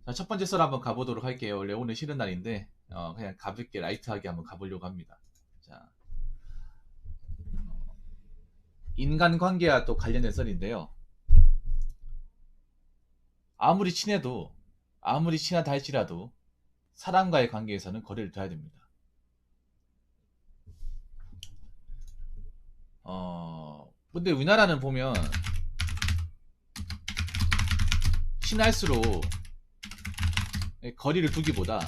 자, 첫 번째 썰 한번 가보도록 할게요. 원래 오늘 쉬는 날인데 그냥 가볍게 라이트하게 한번 가보려고 합니다. 자, 인간관계와 또 관련된 썰인데요. 아무리 친해도 아무리 친하다 할지라도 사람과의 관계에서는 거리를 둬야 됩니다. 근데 우리나라는 보면 친할수록 거리를 두기보다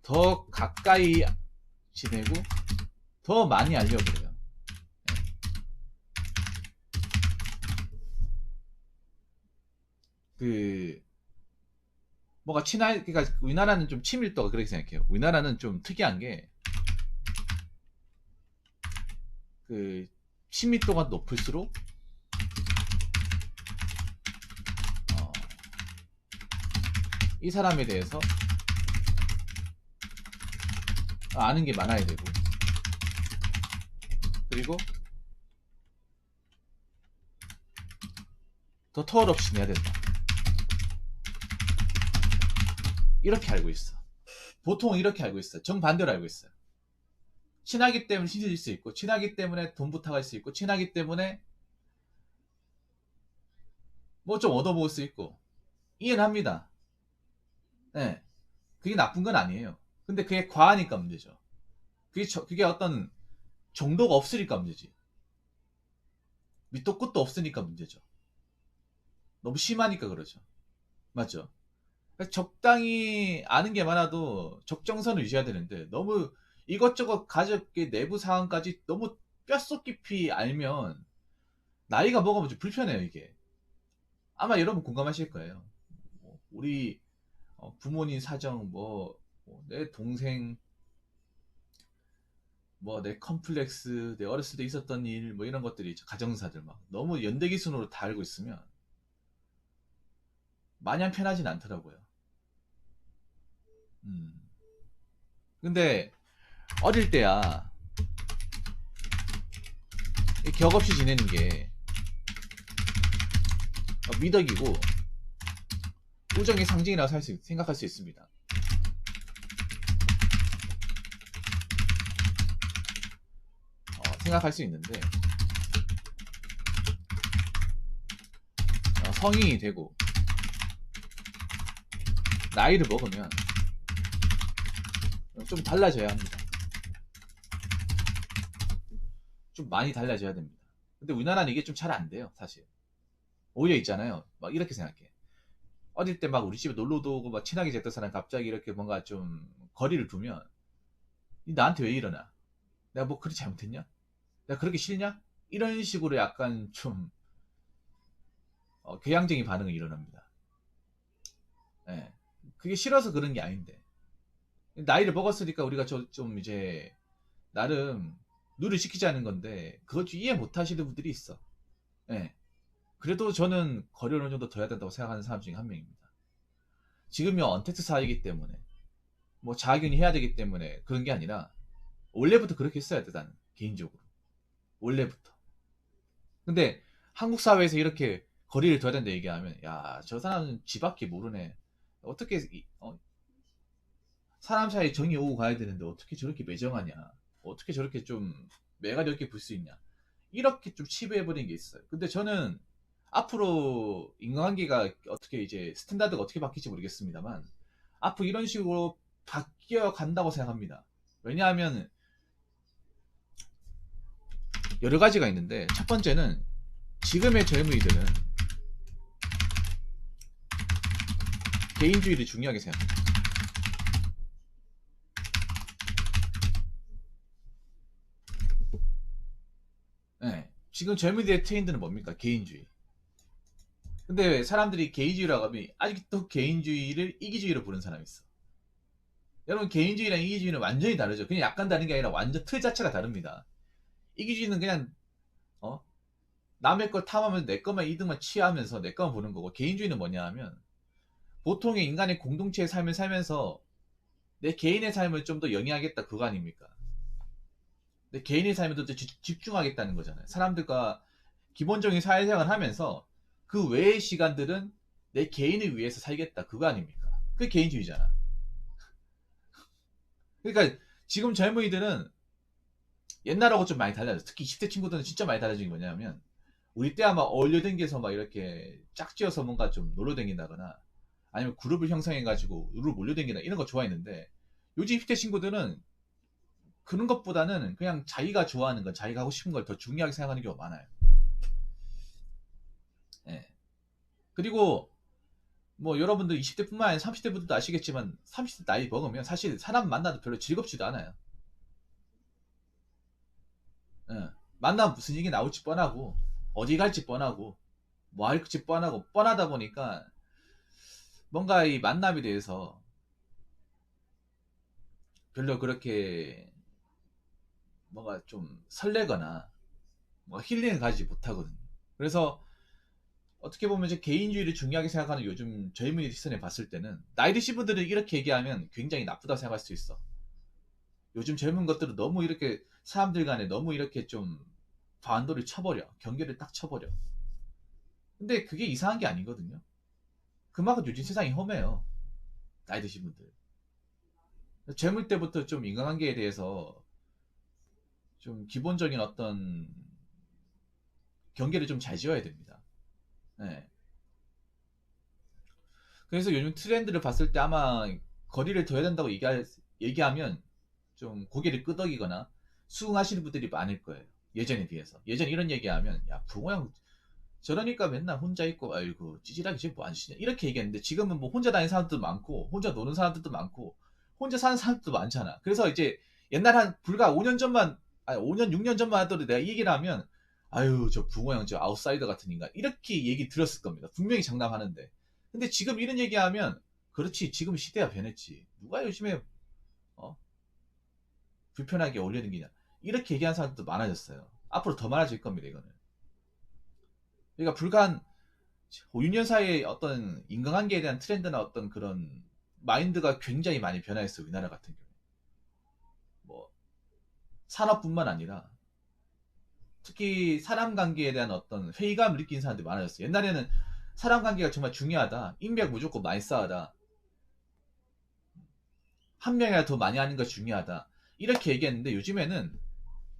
더 가까이 지내고 더 많이 알려고 그래요. 그 뭐가 그러니까 우리나라는 좀 친밀도가 그렇게 생각해요. 우리나라는 좀 특이한 게 그 친밀도가 높을수록 이 사람에 대해서 아는 게 많아야 되고, 그리고 더 터울없이 내야 된다. 이렇게 알고 있어. 보통은 이렇게 알고 있어. 정반대로 알고 있어요. 친하기 때문에 친해질 수 있고, 친하기 때문에 돈 부탁할 수 있고, 친하기 때문에 뭐 좀 얻어먹을 수 있고, 이해는 합니다. 네. 그게 나쁜 건 아니에요. 근데 그게 과하니까 문제죠. 그게 어떤 정도가 없으니까 문제지. 밑도 끝도 없으니까 문제죠. 너무 심하니까 그러죠. 맞죠? 적당히 아는 게 많아도 적정선을 유지해야 되는데, 너무 이것저것 가족의 내부 상황까지 너무 뼛속 깊이 알면 나이가 먹으면 좀 불편해요, 이게. 아마 여러분 공감하실 거예요. 우리 부모님 사정, 내 동생, 내 컴플렉스, 내 어렸을 때 있었던 일, 이런 것들이 있죠. 가정사들 막 너무 연대기 순으로 다 알고 있으면 마냥 편하진 않더라고요. 근데 어릴 때야 격 없이 지내는 게 미덕이고 우정의 상징이라고 생각할 수 있습니다. 생각할 수 있는데, 성인이 되고 나이를 먹으면 좀 달라져야 합니다. 좀 많이 달라져야 됩니다. 근데 우리나라는 이게 좀 잘 안 돼요, 사실. 오히려 있잖아요. 막 이렇게 생각해. 어릴 때 막 우리 집에 놀러도 오고 막 친하게 지냈던 사람 갑자기 이렇게 뭔가 좀 거리를 두면 나한테 왜 이러나? 내가 뭐 그렇게 잘못했냐? 내가 그렇게 싫냐? 이런 식으로 약간 좀 교양적인 반응이 일어납니다. 예. 그게 싫어서 그런 게 아닌데, 나이를 먹었으니까 우리가 좀 이제 나름 누를 시키자는 건데 그것 좀 이해 못 하시는 분들이 있어. 예. 그래도 저는 거리를 어느 정도 둬야 된다고 생각하는 사람 중에 한 명입니다. 지금이 언택트 사회이기 때문에 자학연이 해야 되기 때문에 그런 게 아니라 원래부터 그렇게 했어야 돼. 나는 개인적으로 원래부터. 근데 한국 사회에서 이렇게 거리를 둬야 된다 얘기하면, 야, 저 사람은 지밖에 모르네. 어떻게 사람 사이에 정이 오고 가야 되는데 어떻게 저렇게 매정하냐, 어떻게 저렇게 좀 매가리 없게 볼 수 있냐, 이렇게 좀 치부해버린 게 있어요. 근데 저는 앞으로 인간관계가 어떻게 이제 스탠다드가 어떻게 바뀔지 모르겠습니다만 앞으로 이런 식으로 바뀌어 간다고 생각합니다. 왜냐하면 여러 가지가 있는데, 첫 번째는 지금의 젊은이들은 개인주의를 중요하게 생각합니다. 네. 지금 젊은이들의 트렌드는 뭡니까? 개인주의. 근데 사람들이 개인주의라고 하면 아직도 개인주의를 이기주의로 부르는 사람이 있어. 여러분, 개인주의랑 이기주의는 완전히 다르죠. 그냥 약간 다른 게 아니라 완전 틀 자체가 다릅니다. 이기주의는 그냥 남의 걸 탐하면서 내 것만 이득만 취하면서 내 것만 보는 거고, 개인주의는 뭐냐 하면 보통의 인간의 공동체의 삶을 살면서 내 개인의 삶을 좀 더 영위하겠다, 그거 아닙니까? 내 개인의 삶에 더 집중하겠다는 거잖아요. 사람들과 기본적인 사회생활을 하면서 그 외의 시간들은 내 개인을 위해서 살겠다. 그거 아닙니까? 그게 개인주의잖아. 그러니까 지금 젊은이들은 옛날하고 좀 많이 달라졌어. 특히 20대 친구들은 진짜 많이 달라진 게 뭐냐면 우리 때 아마 어울려댕겨서 막 이렇게 짝지어서 뭔가 좀 놀러 댕긴다거나 아니면 그룹을 형성해가지고 룰을 몰려댕기나 이런 거 좋아했는데 요즘 20대 친구들은 그런 것보다는 그냥 자기가 좋아하는 거, 자기가 하고 싶은 걸 더 중요하게 생각하는 경우가 많아요. 예. 그리고 뭐 여러분들 20대뿐만 아니라 30대 분들도 아시겠지만 30대 나이 먹으면 사실 사람 만나도 별로 즐겁지도 않아요. 예. 만나면 무슨 얘기 나올지 뻔하고 어디 갈지 뻔하고 뭐 할지 뻔하고 뻔하다 보니까 뭔가 이 만남에 대해서 별로 그렇게 뭔가 좀 설레거나 뭐 힐링을 가지지 못하거든요. 그래서 어떻게 보면 이제 개인주의를 중요하게 생각하는 요즘 젊은이 시선에 봤을 때는 나이 드신 분들은 이렇게 얘기하면 굉장히 나쁘다고 생각할 수 있어. 요즘 젊은 것들은 너무 이렇게 사람들 간에 너무 이렇게 좀 반도를 쳐버려. 경계를 딱 쳐버려. 근데 그게 이상한 게 아니거든요. 그만큼 요즘 세상이 험해요. 나이 드신 분들. 젊을 때부터 좀 인간관계에 대해서 좀 기본적인 어떤 경계를 좀 잘 지어야 됩니다. 네. 그래서 요즘 트렌드를 봤을 때 아마 거리를 둬야 된다고 얘기하면 좀 고개를 끄덕이거나 수긍하시는 분들이 많을 거예요. 예전에 비해서. 예전에 이런 얘기하면 야 붕어 형 저러니까 맨날 혼자 있고 아이고 찌질하게 지금 뭐 안 쉬냐 이렇게 얘기했는데 지금은 뭐 혼자 다니는 사람들도 많고 혼자 노는 사람들도 많고 혼자 사는 사람들도 많잖아. 그래서 이제 옛날 한 불과 5년 전만 아니 5년 6년 전만 하더라도 내가 이 얘기를 하면 아유 저 붕어 형 저 아웃사이더 같은 인간 이렇게 얘기 들었을 겁니다. 분명히 장담하는데 근데 지금 이런 얘기하면 그렇지 지금 시대가 변했지 누가 요즘에 어? 불편하게 올려는기냐 이렇게 얘기하는 사람들도 많아졌어요. 앞으로 더 많아질 겁니다 이거는. 그러니까 불과 한 5, 6년 사이에 어떤 인간관계에 대한 트렌드나 어떤 그런 마인드가 굉장히 많이 변화했어요. 우리나라 같은 경우에. 뭐 산업뿐만 아니라 특히 사람 관계에 대한 어떤 회의감을 느끼는 사람들이 많아졌어요. 옛날에는 사람 관계가 정말 중요하다. 인맥 무조건 많이 쌓아다. 한 명이라도 더 많이 하는 것이 중요하다. 이렇게 얘기했는데 요즘에는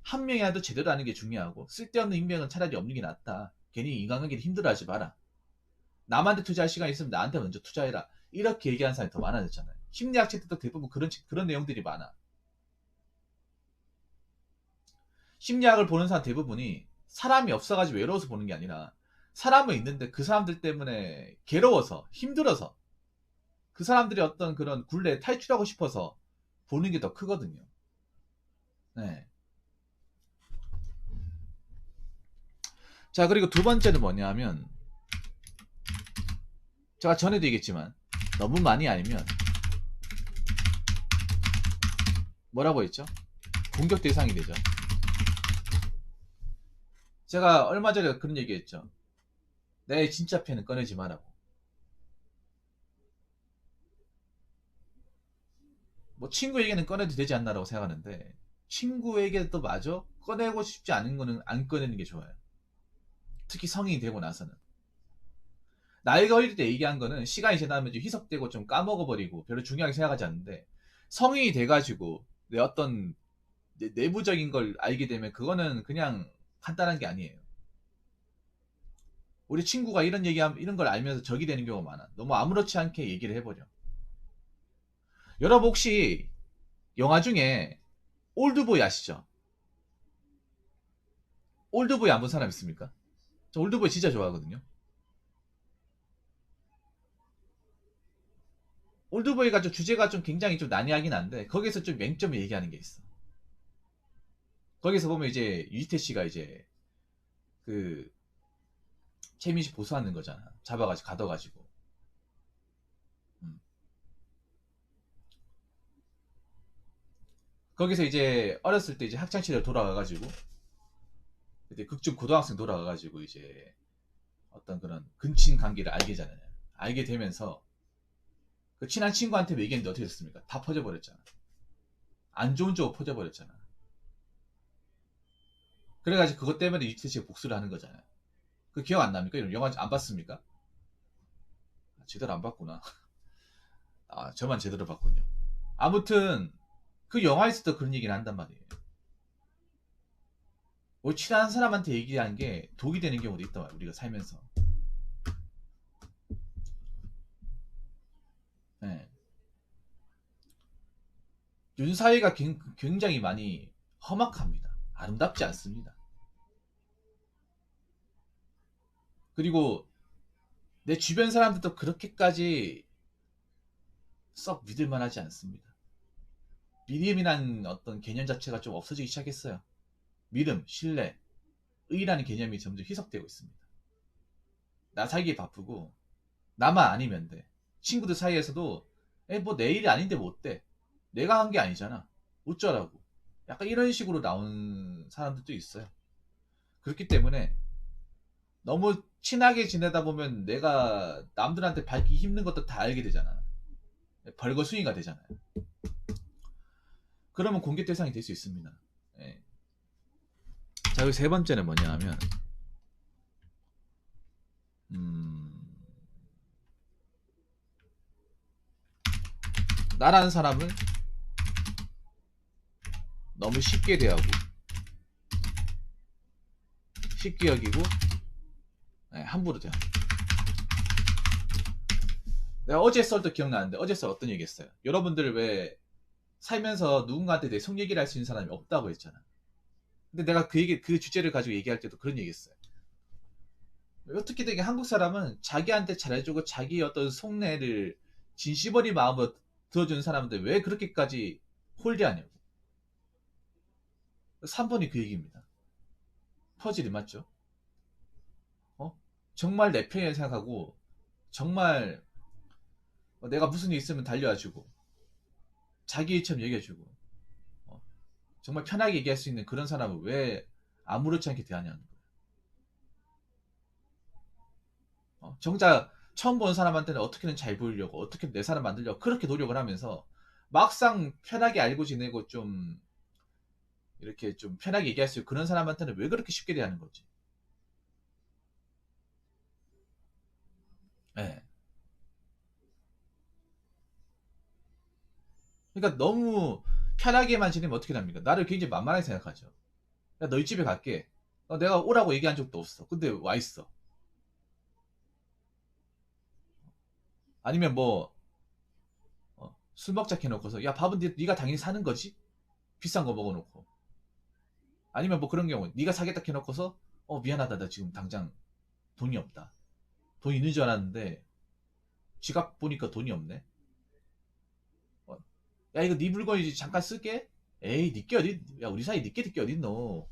한 명이라도 제대로 하는 게 중요하고 쓸데없는 인맥은 차라리 없는 게 낫다. 괜히 인간관계를 힘들어하지 마라. 남한테 투자할 시간 있으면 나한테 먼저 투자해라. 이렇게 얘기하는 사람이 더 많아졌잖아요. 심리학 책들도 대부분 그런 내용들이 많아. 심리학을 보는 사람 대부분이 사람이 없어가지고 외로워서 보는 게 아니라 사람은 있는데 그 사람들 때문에 괴로워서 힘들어서 그 사람들이 어떤 그런 굴레에 탈출하고 싶어서 보는 게 더 크거든요. 네. 자 그리고 두 번째는 뭐냐면 제가 전에도 얘기했지만 너무 많이 알면 뭐라고 했죠? 공격 대상이 되죠. 제가 얼마 전에 그런 얘기했죠. 내 진짜 팬은 꺼내지 마라고. 뭐 친구에게는 꺼내도 되지 않나라고 생각하는데 친구에게도 마저 꺼내고 싶지 않은 거는 안 꺼내는 게 좋아요. 특히 성인이 되고 나서는. 나이가 어릴 때 얘기한 거는 시간이 지나면 좀 희석되고 좀 까먹어버리고 별로 중요하게 생각하지 않는데 성인이 돼가지고 내 어떤 내부적인 걸 알게 되면 그거는 그냥 간단한 게 아니에요. 우리 친구가 이런 얘기하면 이런 걸 알면서 적이 되는 경우가 많아. 너무 아무렇지 않게 얘기를 해버려. 여러분 혹시 영화 중에 올드보이 아시죠? 올드보이 안 본 사람 있습니까? 저 올드보이 진짜 좋아하거든요. 올드보이가 좀 주제가 좀 굉장히 좀 난해하긴 한데 거기서 좀 맹점을 얘기하는 게 있어. 거기서 보면 이제 유지태 씨가 이제 그 최민식 보수하는 거잖아. 잡아가지고 가둬가지고. 음. 거기서 이제 어렸을 때 이제 학창 시절 돌아가가지고 이제 극중 고등학생 돌아가가지고 이제 어떤 그런 근친 관계를 알게 되잖아요. 알게 되면서 그 친한 친구한테 얘기했는데 어떻게 됐습니까? 다 퍼져버렸잖아. 안 좋은 쪽으로 퍼져버렸잖아. 그래가지고 그것 때문에 유지태 씨가 복수를 하는 거잖아요. 그 기억 안 납니까? 이런 영화 안 봤습니까? 제대로 안 봤구나. 아, 저만 제대로 봤군요. 아무튼 그 영화에서도 그런 얘기를 한단 말이에요. 뭐 친한 사람한테 얘기한 게 독이 되는 경우도 있단 말이에요. 우리가 살면서. 네. 윤사회가 굉장히 많이 험악합니다. 아름답지 않습니다. 그리고 내 주변 사람들도 그렇게까지 썩 믿을만 하지 않습니다. 믿음이란 어떤 개념 자체가 좀 없어지기 시작했어요. 믿음, 신뢰, 의라는 개념이 점점 희석되고 있습니다. 나 살기 바쁘고 나만 아니면 돼. 친구들 사이에서도 뭐 내 일이 아닌데 뭐 어때? 내가 한 게 아니잖아. 어쩌라고. 약간 이런 식으로 나온 사람들도 있어요. 그렇기 때문에 너무 친하게 지내다 보면 내가 남들한테 밝기 힘든 것도 다 알게 되잖아. 벌거숭이가 되잖아요. 그러면 공개 대상이 될 수 있습니다. 예. 자, 그리고 세 번째는 뭐냐 하면 나라는 사람을 너무 쉽게 대하고 쉽게 여기고 함부로 대하고. 내가 어제 썰도 기억나는데 어제 썰 어떤 얘기 했어요? 여러분들 왜 살면서 누군가한테 내 속 얘기를 할 수 있는 사람이 없다고 했잖아. 근데 내가 그 주제를 가지고 얘기할 때도 그런 얘기 했어요. 어떻게 되게 한국 사람은 자기한테 잘해주고 자기의 어떤 속내를 진심어린 마음으로 들어주는 사람인데 왜 그렇게까지 홀대하냐고. 3번이 그 얘기입니다. 퍼즐이 맞죠? 정말 내 편이라 생각하고 정말 내가 무슨 일 있으면 달려와주고 자기 일처럼 얘기해주고 정말 편하게 얘기할 수 있는 그런 사람을 왜 아무렇지 않게 대하냐는 거예요. 정작 처음 본 사람한테는 어떻게든 잘 보이려고 어떻게든 내 사람 만들려고 그렇게 노력을 하면서 막상 편하게 알고 지내고 좀 이렇게 좀 편하게 얘기할 수 있고 그런 사람한테는 왜 그렇게 쉽게 대하는 거지? 네. 그러니까 너무 편하게만 지내면 어떻게 됩니까? 나를 굉장히 만만하게 생각하죠. 야, 너희 집에 갈게. 내가 오라고 얘기한 적도 없어. 근데 와 있어. 아니면 뭐 술 먹자 해놓고서 야 밥은 네가 당연히 사는 거지? 비싼 거 먹어놓고. 아니면 뭐 그런 경우 네가 사겠다 해놓고서 미안하다 나 지금 당장 돈이 없다. 돈 있는 줄 알았는데 지갑 보니까 돈이 없네. 어, 야 이거 네 물건이지 잠깐 쓸게. 에이 니께 어디 야 우리 사이 니께 니께 어딨노.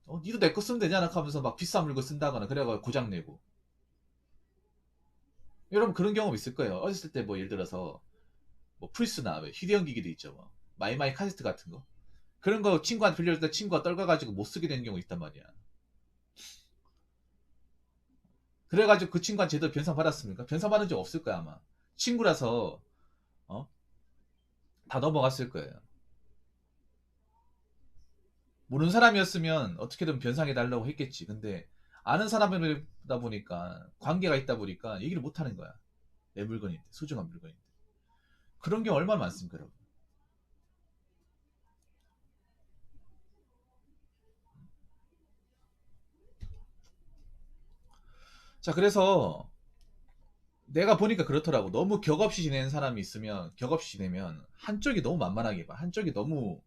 어? 니도 내 거 쓰면 되잖아 하면서 막 비싼 물건 쓴다거나 그래가 고장내고. 여러분 그런 경험 있을 거예요. 어렸을 때 뭐 예를 들어서 뭐 플스나 휴대용 기기도 있죠. 뭐. 마이마이 카세트 같은 거. 그런 거 친구한테 빌려줄 때 친구가 떨궈가지고 못 쓰게 되는 경우 있단 말이야. 그래가지고 그 친구한테 제대로 변상 받았습니까? 변상 받은 적 없을 거야 아마. 친구라서 어? 다 넘어갔을 거예요. 모르는 사람이었으면 어떻게든 변상해 달라고 했겠지. 근데 아는 사람이다 보니까 관계가 있다 보니까 얘기를 못 하는 거야. 내 물건인데 소중한 물건인데. 그런 게 얼마나 많습니까, 여러분? 자, 그래서 내가 보니까 그렇더라고. 너무 격없이 지내는 사람이 있으면 격없이 지내면 한쪽이 너무 만만하게 봐. 한쪽이 너무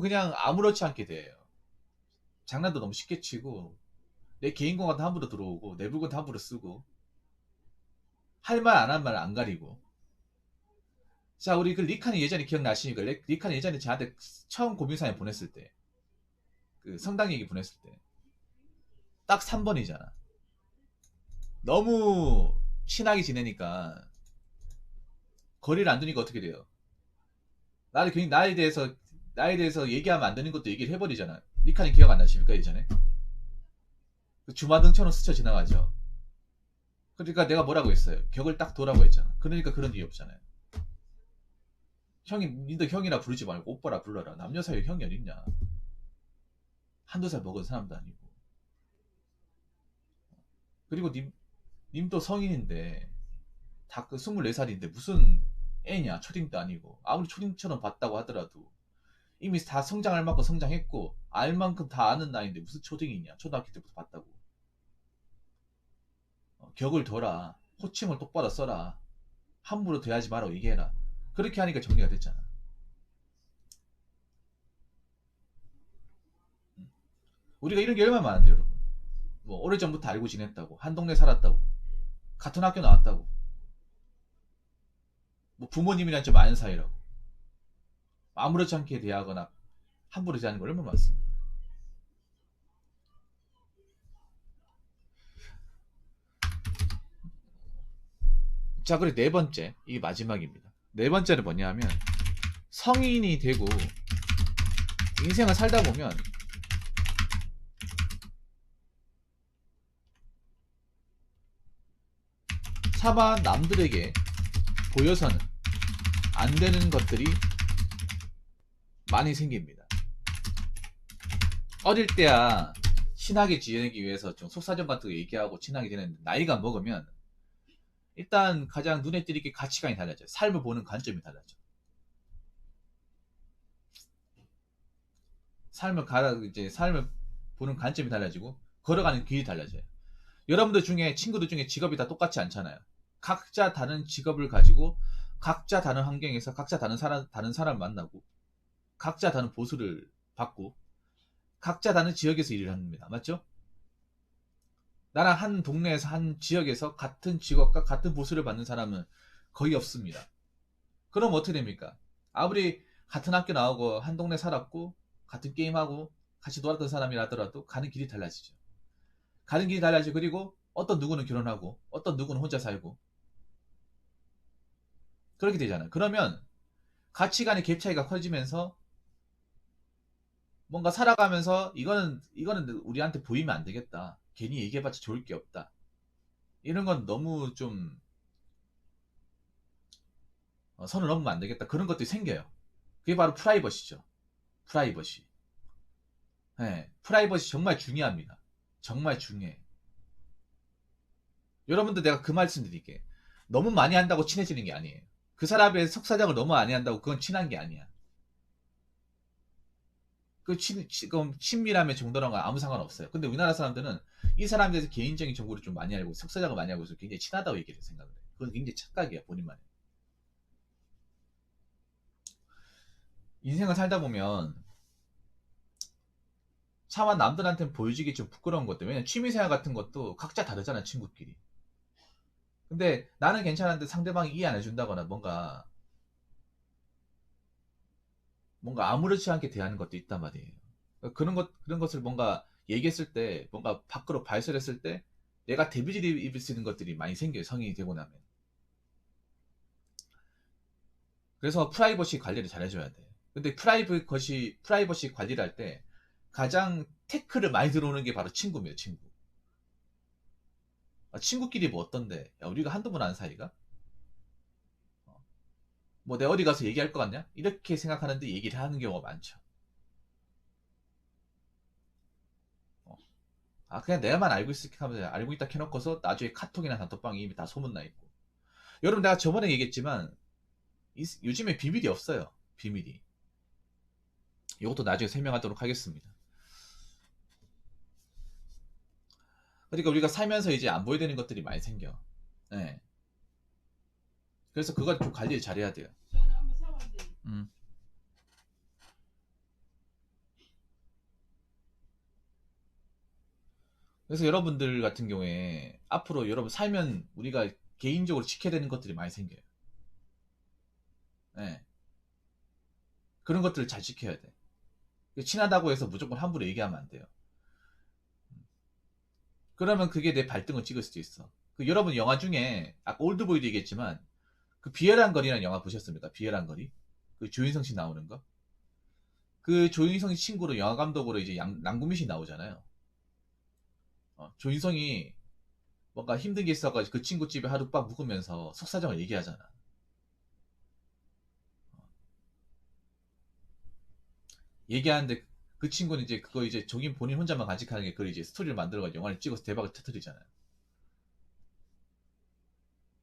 그냥 아무렇지 않게 돼요. 장난도 너무 쉽게 치고 내 개인 공간도 함부로 들어오고 내 물건도 함부로 쓰고 할 말 안 한 말 안 가리고. 자, 우리 그 리칸이 예전에 기억나시니까 리칸이 예전에 저한테 처음 고민사연 보냈을 때 그 성당 얘기 보냈을 때 딱 3번이잖아. 너무 친하게 지내니까 거리를 안 두니까 어떻게 돼요? 나를 괜히 나에 대해서 얘기하면 안 되는 것도 얘기를 해버리잖아. 리칸이 기억 안 나십니까 예전에? 그 주마등처럼 스쳐 지나가죠. 그러니까 내가 뭐라고 했어요? 격을 딱 도라고 했잖아. 그러니까 그런 일이 없잖아요. 형이 니도 형이라 부르지 말고 오빠라 불러라. 남녀 사이에 형이 어딨냐. 한두 살 먹은 사람도 아니고. 그리고 님도 성인인데 다 그 24살인데 무슨 애냐. 초딩도 아니고. 아무리 초딩처럼 봤다고 하더라도 이미 다 성장할 만큼 성장했고 알 만큼 다 아는 나이인데 무슨 초딩이냐. 초등학교 때부터 봤다고. 격을 둬라. 호칭을 똑바로 써라. 함부로 대하지 마라고 얘기해라. 그렇게 하니까 정리가 됐잖아. 우리가 이런 게 얼마나 많은데 여러분. 뭐 오래전부터 알고 지냈다고. 한 동네 살았다고. 같은 학교 나왔다고. 뭐 부모님이랑 좀 아는 사이라고. 아무렇지 않게 대하거나 함부로 대하는 거 얼마나 많습니까. 자, 그리고 네 번째. 이게 마지막입니다. 네 번째는 뭐냐 하면 성인이 되고 인생을 살다 보면 차마 남들에게 보여서는 안 되는 것들이 많이 생깁니다. 어릴 때야 친하게 지내기 위해서 좀 속사정 같은 거 얘기하고 친하게 지내는데 나이가 먹으면 일단 가장 눈에 띄게 가치관이 달라져요. 삶을 보는 관점이 달라져. 삶을 보는 관점이 달라지고 걸어가는 길이 달라져요. 여러분들 중에 친구들 중에 직업이 다 똑같지 않잖아요. 각자 다른 직업을 가지고 각자 다른 환경에서 각자 다른 사람 만나고 각자 다른 보수를 받고 각자 다른 지역에서 일을 합니다. 맞죠? 나랑 한 동네에서 한 지역에서 같은 직업과 같은 보수를 받는 사람은 거의 없습니다. 그럼 어떻게 됩니까? 아무리 같은 학교 나오고 한 동네 살았고 같은 게임하고 같이 놀았던 사람이라 하더라도 가는 길이 달라지죠. 가는 길이 달라지고 그리고 어떤 누구는 결혼하고 어떤 누구는 혼자 살고 그렇게 되잖아요. 그러면 가치관의 갭 차이가 커지면서 뭔가 살아가면서 이거는 우리한테 보이면 안 되겠다. 괜히 얘기해봤자 좋을 게 없다. 이런 건 너무 좀 선을 넘으면 안 되겠다. 그런 것들이 생겨요. 그게 바로 프라이버시죠. 프라이버시. 네, 프라이버시 정말 중요합니다. 정말 중요해. 여러분들 내가 그 말씀 드릴게. 너무 많이 한다고 친해지는 게 아니에요. 그 사람의 속사정을 너무 많이 한다고 그건 친한 게 아니야. 그럼 친밀함의 정도랑 아무 상관없어요. 근데 우리나라 사람들은 이 사람에 대해서 개인적인 정보를 좀 많이 알고 속사정을 많이 알고 있어서 굉장히 친하다고 얘기를 생각을 해. 그건 굉장히 착각이야, 본인만의. 인생을 살다 보면 차마 남들한테는 보여주기 좀 부끄러운 것들. 왜냐면 취미생활 같은 것도 각자 다르잖아, 친구끼리. 근데 나는 괜찮은데 상대방이 이해 안 해준다거나 뭔가 아무렇지 않게 대하는 것도 있단 말이에요. 그런 것을 뭔가 얘기했을 때, 뭔가 밖으로 발설했을 때, 내가 데미지를 입을 수 있는 것들이 많이 생겨요, 성인이 되고 나면. 그래서 프라이버시 관리를 잘 해줘야 돼. 근데 프라이버시 관리를 할 때, 가장 태클을 많이 들어오는 게 바로 친구입니다, 친구. 친구끼리 뭐 어떤데? 야, 우리가 한두 번 아는 사이가? 뭐 내가 어디 가서 얘기할 것 같냐? 이렇게 생각하는데 얘기를 하는 경우가 많죠. 어. 그냥 내가만 알고 있을게 하면서 알고 있다 캐놓고서 나중에 카톡이나 단톡방에 이미 다 소문나 있고. 여러분 내가 저번에 얘기했지만 요즘에 비밀이 없어요. 비밀이. 이것도 나중에 설명하도록 하겠습니다. 그러니까 우리가 살면서 이제 안 보여야 되는 것들이 많이 생겨. 네. 그래서 그걸 좀 관리를 잘해야 돼요. 음. 그래서 여러분들 같은 경우에 앞으로 여러분 살면 우리가 개인적으로 지켜야 되는 것들이 많이 생겨요. 네. 그런 것들을 잘 지켜야 돼. 친하다고 해서 무조건 함부로 얘기하면 안 돼요. 그러면 그게 내 발등을 찍을 수도 있어. 여러분 영화 중에 아까 올드보이도 얘기했지만 그 비열한 거리라는 영화 보셨습니까? 비열한 거리. 그 조인성 씨 나오는 거. 그 조인성 씨 친구로 영화 감독으로 이제 남궁민 씨 나오잖아요. 조인성이 뭔가 힘든 게 있어가지고 그 친구 집에 하룻밤 묵으면서 속사정을 얘기하잖아. 얘기하는데 그 친구는 이제 그거 이제 저긴 본인 혼자만 간직하는 게 그걸 이제 스토리를 만들어가지고 영화를 찍어서 대박을 터뜨리잖아요.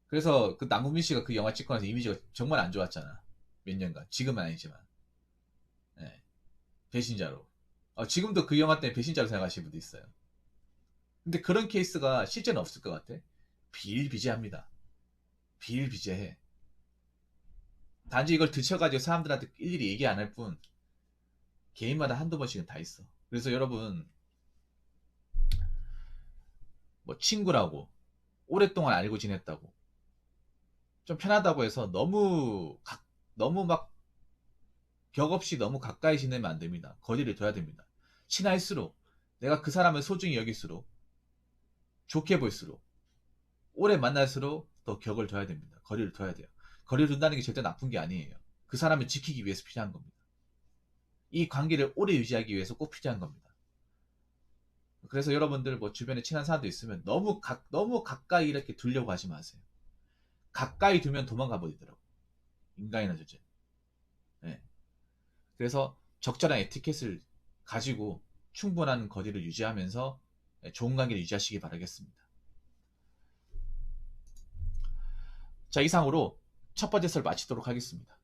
그래서 그 남궁민 씨가 그 영화 찍고 나서 이미지가 정말 안 좋았잖아. 몇 년간. 지금은 아니지만. 예, 배신자로. 지금도 그 영화 때문에 배신자로 생각하시는 분도 있어요. 근데 그런 케이스가 실제는 없을 것 같아. 비일비재합니다. 비일비재해. 단지 이걸 드쳐가지고 사람들한테 일일이 얘기 안 할 뿐, 개인마다 한두 번씩은 다 있어. 그래서 여러분, 뭐 친구라고, 오랫동안 알고 지냈다고, 좀 편하다고 해서 너무 막 격 없이 너무 가까이 지내면 안 됩니다. 거리를 둬야 됩니다. 친할수록, 내가 그 사람을 소중히 여길수록, 좋게 볼수록, 오래 만날수록 더 격을 둬야 됩니다. 거리를 둬야 돼요. 거리를 둔다는 게 절대 나쁜 게 아니에요. 그 사람을 지키기 위해서 필요한 겁니다. 이 관계를 오래 유지하기 위해서 꼭 필요한 겁니다. 그래서 여러분들 뭐 주변에 친한 사람도 있으면 너무 가까이 이렇게 두려고 하지 마세요. 가까이 두면 도망가 버리더라고. 인간이나 주제. 네. 그래서 적절한 에티켓을 가지고 충분한 거리를 유지하면서 좋은 관계를 유지하시기 바라겠습니다. 자, 이상으로 첫 번째 썰 마치도록 하겠습니다.